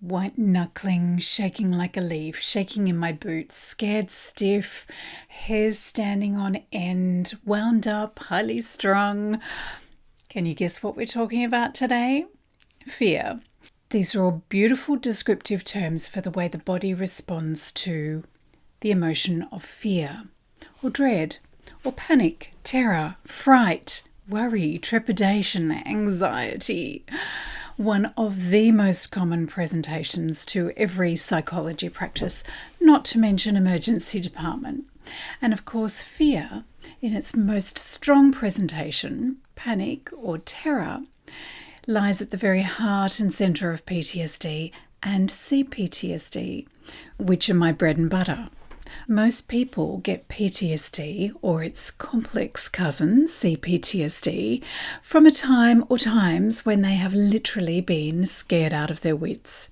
White knuckling, shaking like a leaf, shaking in my boots, scared stiff, hairs standing on end, wound up, highly strung. Can you guess what we're talking about today? Fear. These are all beautiful descriptive terms for the way the body responds to the emotion of fear, or dread, or panic, terror, fright, worry, trepidation, anxiety. One of the most common presentations to every psychology practice, not to mention emergency department. And of course, fear, in its most strong presentation, panic or terror, lies at the very heart and centre of PTSD and CPTSD, which are my bread and butter. Most people get PTSD or its complex cousin, CPTSD, from a time or times when they have literally been scared out of their wits,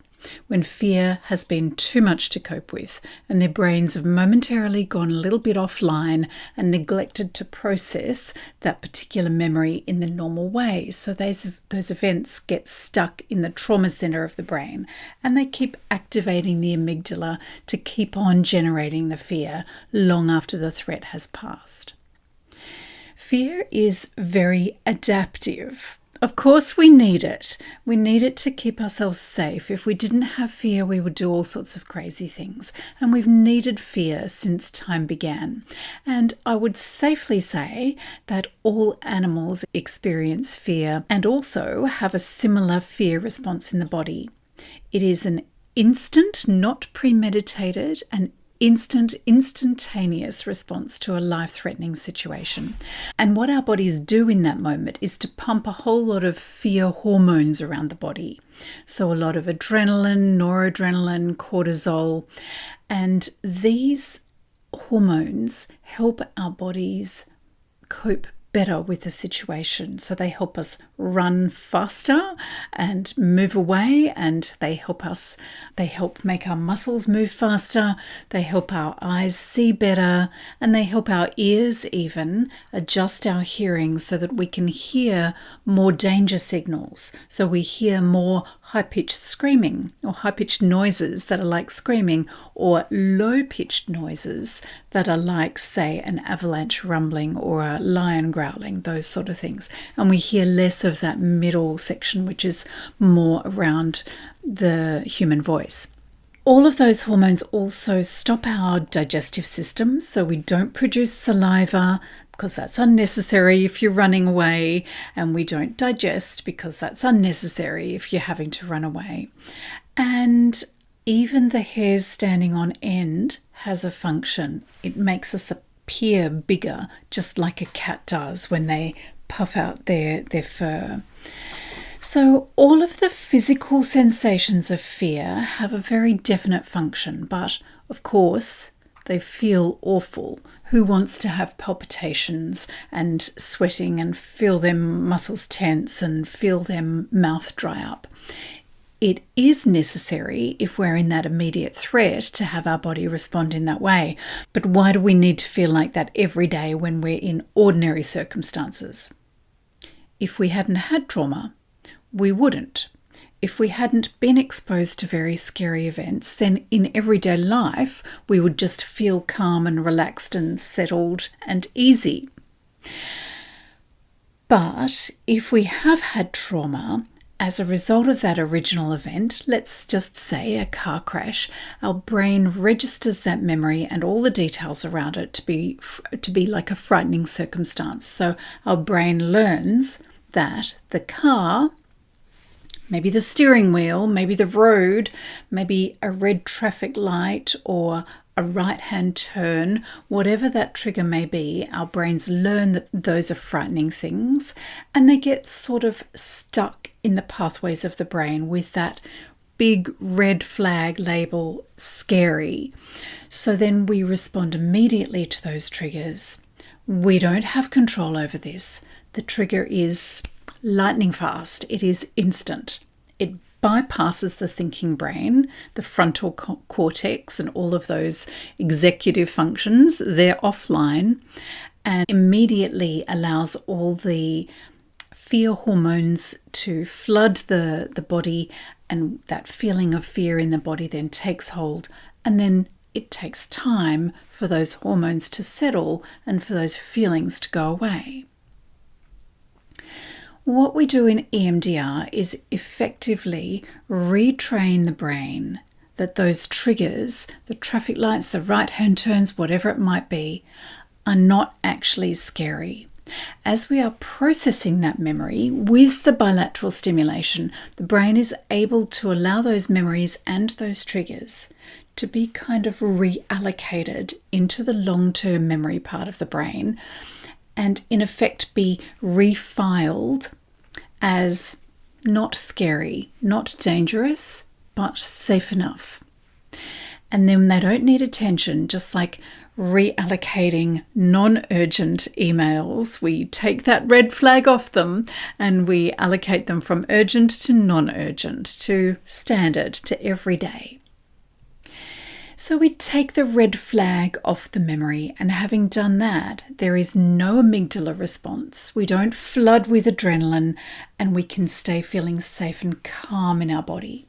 when fear has been too much to cope with and their brains have momentarily gone a little bit offline and neglected to process that particular memory in the normal way. So those events get stuck in the trauma center of the brain and they keep activating the amygdala to keep on generating the fear long after the threat has passed. Fear is very adaptive. Of course we need it. We need it to keep ourselves safe. If we didn't have fear, we would do all sorts of crazy things. And we've needed fear since time began. And I would safely say that all animals experience fear and also have a similar fear response in the body. It is an instant, not premeditated, and instantaneous response to a life-threatening situation. And what our bodies do in that moment is to pump a whole lot of fear hormones around the body. So a lot of adrenaline, noradrenaline, cortisol, and these hormones help our bodies cope better with the situation. So they help us run faster and move away, and they help make our muscles move faster, they help our eyes see better, and they help our ears even adjust our hearing so that we can hear more danger signals. So we hear more high-pitched screaming or high-pitched noises that are like screaming, or low-pitched noises that are like, say, an avalanche rumbling or a lion growling, those sort of things. And we hear less of that middle section, which is more around the human voice. All of those hormones also stop our digestive system, so we don't produce saliva because that's unnecessary if you're running away, and we don't digest because that's unnecessary if you're having to run away. And even the hairs standing on end has a function. It makes us appear bigger, just like a cat does when they puff out their fur. So all of the physical sensations of fear have a very definite function, but of course they feel awful. Who wants to have palpitations and sweating and feel their muscles tense and feel their mouth dry up? It is necessary if we're in that immediate threat to have our body respond in that way. But why do we need to feel like that every day when we're in ordinary circumstances? If we hadn't had trauma, we wouldn't. If we hadn't been exposed to very scary events, then in everyday life, we would just feel calm and relaxed and settled and easy. But if we have had trauma, as a result of that original event, let's just say a car crash, our brain registers that memory and all the details around it to be like a frightening circumstance. So our brain learns that the car, maybe the steering wheel, maybe the road, maybe a red traffic light or a right-hand turn, whatever that trigger may be, our brains learn that those are frightening things, and they get sort of stuck in the pathways of the brain with that big red flag label, scary. So then we respond immediately to those triggers. We don't have control over this. The trigger is lightning fast. It is instant. It bypasses the thinking brain, the frontal cortex, and all of those executive functions. They're offline, and immediately allows all the fear hormones to flood the body and that feeling of fear in the body then takes hold, and then it takes time for those hormones to settle and for those feelings to go away. What we do in EMDR is effectively retrain the brain that those triggers, the traffic lights, the right-hand turns, whatever it might be, are not actually scary. As we are processing that memory with the bilateral stimulation, the brain is able to allow those memories and those triggers to be kind of reallocated into the long-term memory part of the brain and in effect be refiled as not scary, not dangerous, but safe enough. And then they don't need attention, just like reallocating non-urgent emails. We take that red flag off them and we allocate them from urgent to non-urgent, to standard, to everyday. So we take the red flag off the memory, and having done that, there is no amygdala response. We don't flood with adrenaline, and we can stay feeling safe and calm in our body.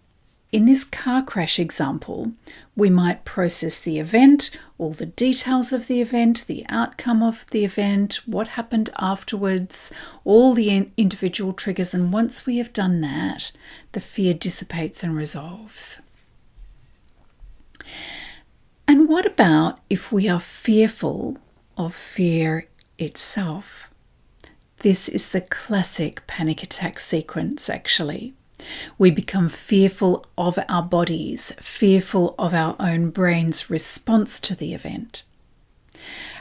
In this car crash example, we might process the event, all the details of the event, the outcome of the event, what happened afterwards, all the individual triggers, and once we have done that, the fear dissipates and resolves. And what about if we are fearful of fear itself? This is the classic panic attack sequence, actually. We become fearful of our bodies, fearful of our own brain's response to the event.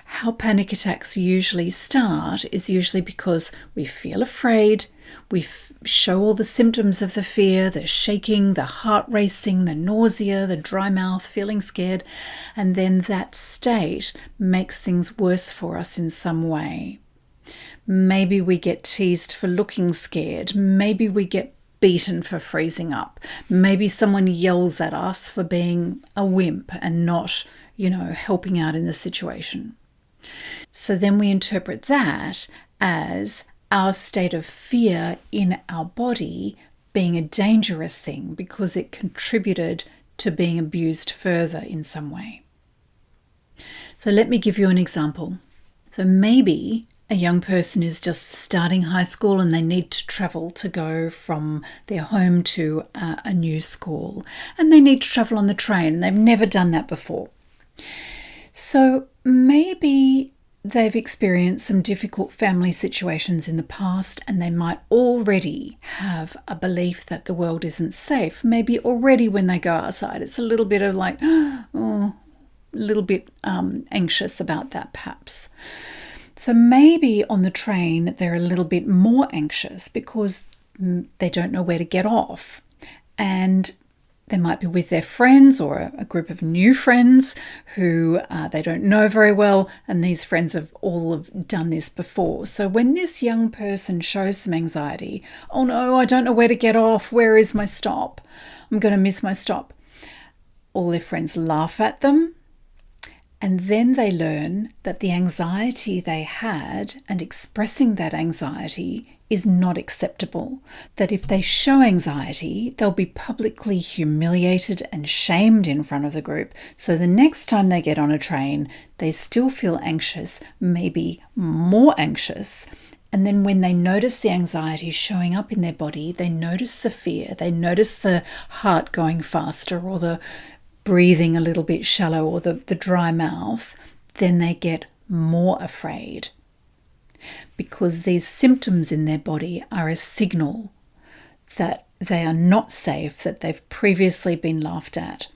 How panic attacks usually start is usually because we feel afraid, we show all the symptoms of the fear, the shaking, the heart racing, the nausea, the dry mouth, feeling scared, and then that state makes things worse for us in some way. Maybe we get teased for looking scared, maybe we get beaten for freezing up. Maybe someone yells at us for being a wimp and not, helping out in the situation. So then we interpret that as our state of fear in our body being a dangerous thing because it contributed to being abused further in some way. So let me give you an example. So maybe a young person is just starting high school and they need to travel to go from their home to a new school. And they need to travel on the train and they've never done that before. So maybe they've experienced some difficult family situations in the past and they might already have a belief that the world isn't safe. Maybe already when they go outside, it's a little bit of like, anxious about that perhaps. So maybe on the train, they're a little bit more anxious because they don't know where to get off. And they might be with their friends or a group of new friends who they don't know very well. And these friends have all done this before. So when this young person shows some anxiety, oh no, I don't know where to get off. Where is my stop? I'm going to miss my stop. All their friends laugh at them. And then they learn that the anxiety they had and expressing that anxiety is not acceptable. That if they show anxiety, they'll be publicly humiliated and shamed in front of the group. So the next time they get on a train, they still feel anxious, maybe more anxious. And then when they notice the anxiety showing up in their body, they notice the fear, they notice the heart going faster or the breathing a little bit shallow or the dry mouth, then they get more afraid because these symptoms in their body are a signal that they are not safe, that they've previously been laughed at.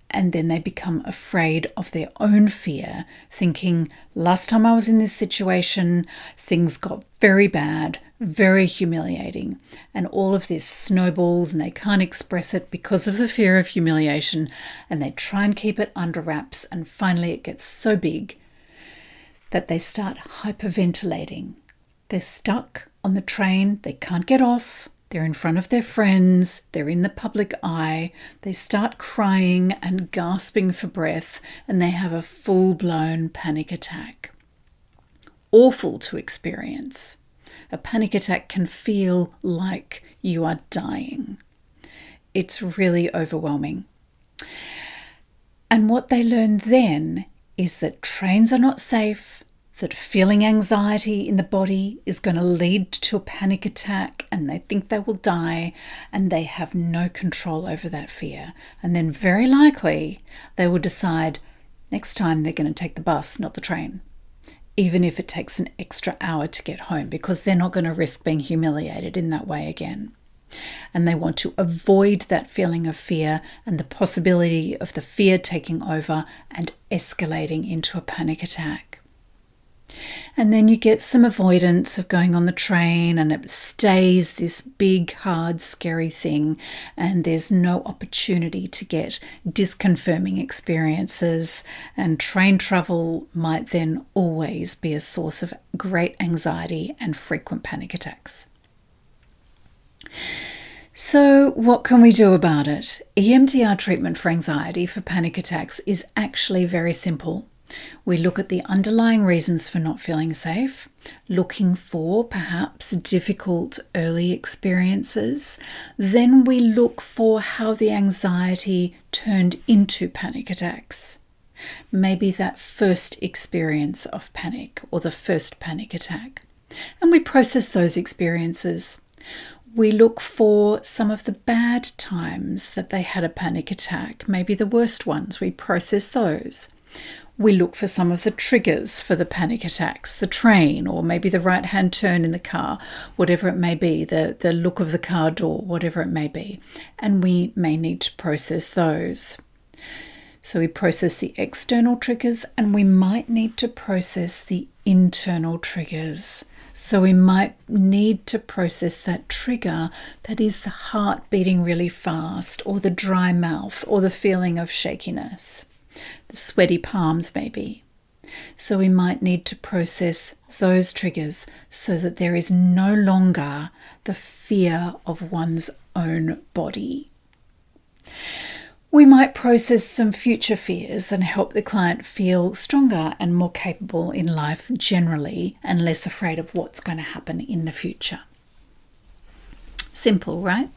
And then they become afraid of their own fear, thinking, last time I was in this situation, things got very bad, very humiliating. And all of this snowballs and they can't express it because of the fear of humiliation. And they try and keep it under wraps. And finally it gets so big that they start hyperventilating. They're stuck on the train. They can't get off. They're in front of their friends, they're in the public eye, they start crying and gasping for breath, and they have a full-blown panic attack. Awful to experience. A panic attack can feel like you are dying. It's really overwhelming. And what they learn then is that trains are not safe, that feeling anxiety in the body is going to lead to a panic attack, and they think they will die, and they have no control over that fear. And then very likely they will decide next time they're going to take the bus, not the train, even if it takes an extra hour to get home, because they're not going to risk being humiliated in that way again. And they want to avoid that feeling of fear and the possibility of the fear taking over and escalating into a panic attack. And then you get some avoidance of going on the train, and it stays this big, hard, scary thing, and there's no opportunity to get disconfirming experiences, and train travel might then always be a source of great anxiety and frequent panic attacks. So what can we do about it? EMDR treatment for anxiety for panic attacks is actually very simple. We look at the underlying reasons for not feeling safe, looking for perhaps difficult early experiences. Then we look for how the anxiety turned into panic attacks. Maybe that first experience of panic or the first panic attack. And we process those experiences. We look for some of the bad times that they had a panic attack, maybe the worst ones. We process those. We look for some of the triggers for the panic attacks, the train, or maybe the right-hand turn in the car, whatever it may be, the look of the car door, whatever it may be. And we may need to process those. So we process the external triggers, and we might need to process the internal triggers. So we might need to process that trigger that is the heart beating really fast, or the dry mouth, or the feeling of shakiness. The sweaty palms maybe. So we might need to process those triggers so that there is no longer the fear of one's own body. We might process some future fears and help the client feel stronger and more capable in life generally, and less afraid of what's going to happen in the future. Simple, right?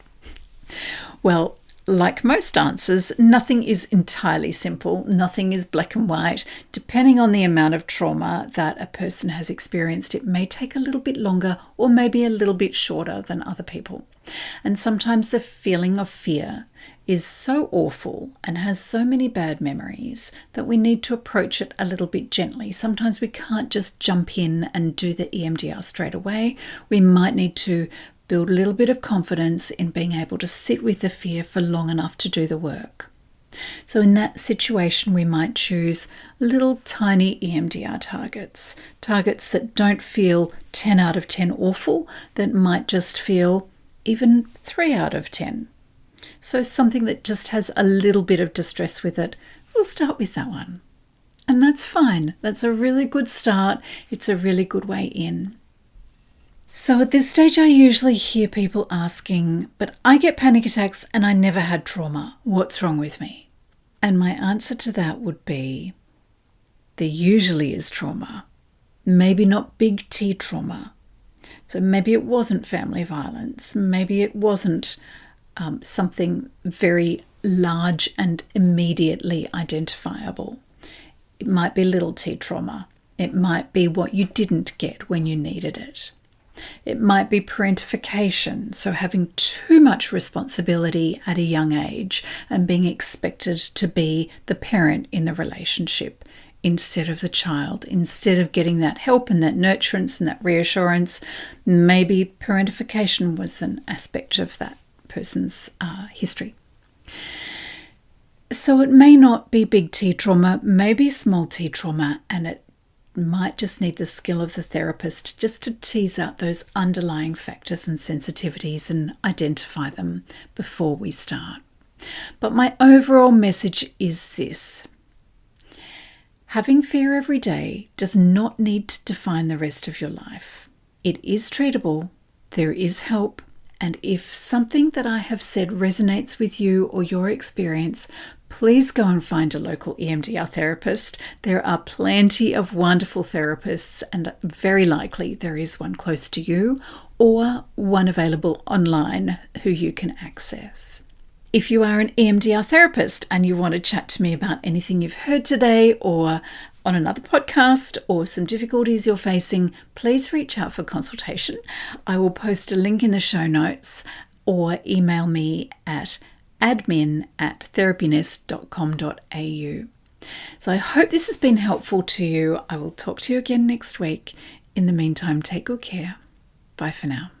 Well, like most answers, nothing is entirely simple. Nothing is black and white. Depending on the amount of trauma that a person has experienced, it may take a little bit longer or maybe a little bit shorter than other people. And sometimes the feeling of fear is so awful and has so many bad memories that we need to approach it a little bit gently. Sometimes we can't just jump in and do the EMDR straight away. We might need to build a little bit of confidence in being able to sit with the fear for long enough to do the work. So in that situation, we might choose little tiny EMDR targets that don't feel 10 out of 10 awful, that might just feel even 3 out of 10. So something that just has a little bit of distress with it, we'll start with that one. And that's fine. That's a really good start. It's a really good way in. So at this stage, I usually hear people asking, but I get panic attacks and I never had trauma. What's wrong with me? And my answer to that would be, there usually is trauma. Maybe not big T trauma. So maybe it wasn't family violence. Maybe it wasn't something very large and immediately identifiable. It might be little T trauma. It might be what you didn't get when you needed it. It might be parentification, so having too much responsibility at a young age and being expected to be the parent in the relationship instead of the child, instead of getting that help and that nurturance and that reassurance. Maybe parentification was an aspect of that person's history. So it may not be big T trauma, maybe small T trauma, and it might just need the skill of the therapist just to tease out those underlying factors and sensitivities and identify them before we start. But my overall message is this. Having fear every day does not need to define the rest of your life. It is treatable, there is help, and if something that I have said resonates with you or your experience, please go and find a local EMDR therapist. There are plenty of wonderful therapists, and very likely there is one close to you or one available online who you can access. If you are an EMDR therapist and you want to chat to me about anything you've heard today or on another podcast or some difficulties you're facing, please reach out for consultation. I will post a link in the show notes or email me at admin@therapynest.com.au. So I hope this has been helpful to you. I will talk to you again next week. In the meantime, take good care. Bye for now.